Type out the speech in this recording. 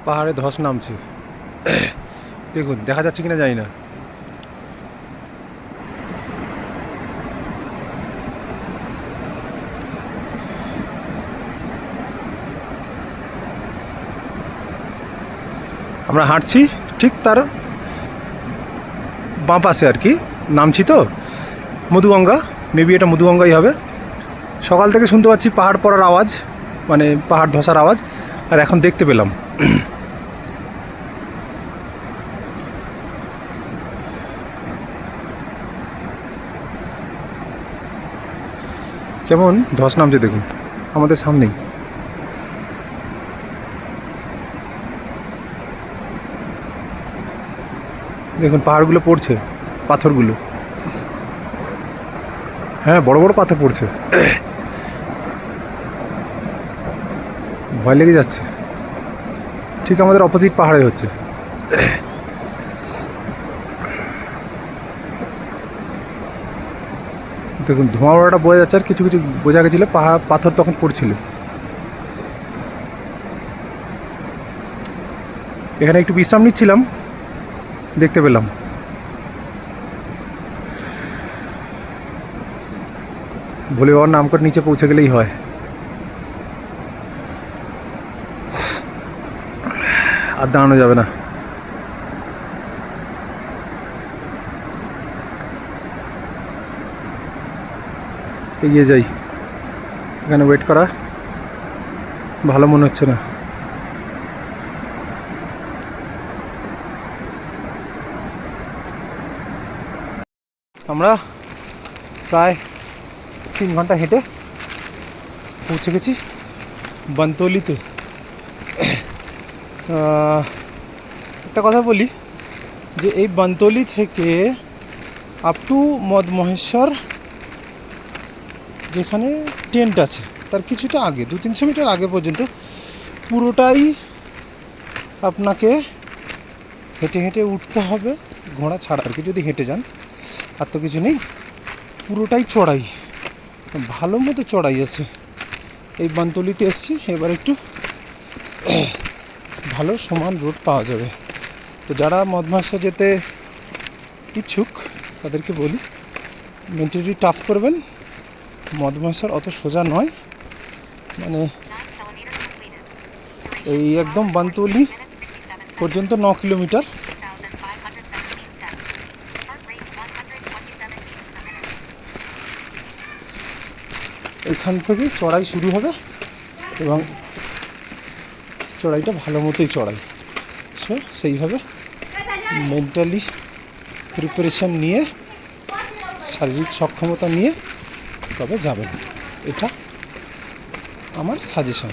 পাহাড়ে ধস নামছে। দেখুন দেখা যাচ্ছে কিনা জানি না। আমরা হাঁটছি ঠিক তার বাঁ পাশে আর কি, নামছি তো মধুগঙ্গা, মেবি এটা মধুগঙ্গাই হবে। সকাল থেকে শুনতে পাচ্ছি পাহাড় পড়ার আওয়াজ, মানে পাহাড় ধসার আওয়াজ, আর এখন দেখতে পেলাম। কেমন ধস নামছে দেখুন আমাদের সামনেই। দেখুন পাহাড়গুলো পড়ছে, পাথরগুলো, হ্যাঁ বড় বড় পাথর পড়ছে। ভয় লেগে যাচ্ছে। ঠিক আমাদের অপোজিট পাহাড়ে হচ্ছে। দেখুন ধোঁয়াটা বোঝা যাচ্ছে, আর কিছু কিছু বোঝা গেছিলো পাথর তখন পড়ছিল। এখানে একটু বিশ্রাম নিচ্ছিলাম, দেখতে পেলাম। ভোলে বাবার নাম করে নিচে পৌঁছে গেলেই হয়। আর দাঁড়ানো যাবে না। এগিয়ে যাই, এখানে ওয়েট করা ভালো মনে হচ্ছে না। আমরা প্রায় 3 ঘন্টা হেঁটে পৌঁছে গেছি বনতলিতে। একটা কথা বলি যে এই বনতলি থেকে আপ টু মদমহেশ্বর যেখানে টেন্ট আছে তার কিছুটা আগে, 200-300 মিটার আগে পর্যন্ত পুরোটাই আপনাকে হেঁটে হেঁটে উঠতে হবে, ঘোড়া ছাড়া আর কি। যদি হেঁটে যান আর তো কিছু নেই, পুরোটাই চড়াই, ভালো মতো চড়াই আছে। এই বনতলিতে এসছি, এবার একটু ভালো সমান রোড পাওয়া যাবে। তো যারা মদমহেশ্বর যেতে ইচ্ছুক তাদেরকে বলি মেন্টালি টাফ করবেন। মদমহেশ্বর অত সোজা নয়, মানে এই একদম বনতলি পর্যন্ত 9 কিলোমিটার। এখান থেকে চড়াই শুরু হবে এবং চড়াইটা ভালো মতোই চড়াই। সো সেইভাবে মেন্টালি প্রিপারেশান নিয়ে, শারীরিক সক্ষমতা নিয়ে তবে যাবেন, এটা আমার সাজেশন।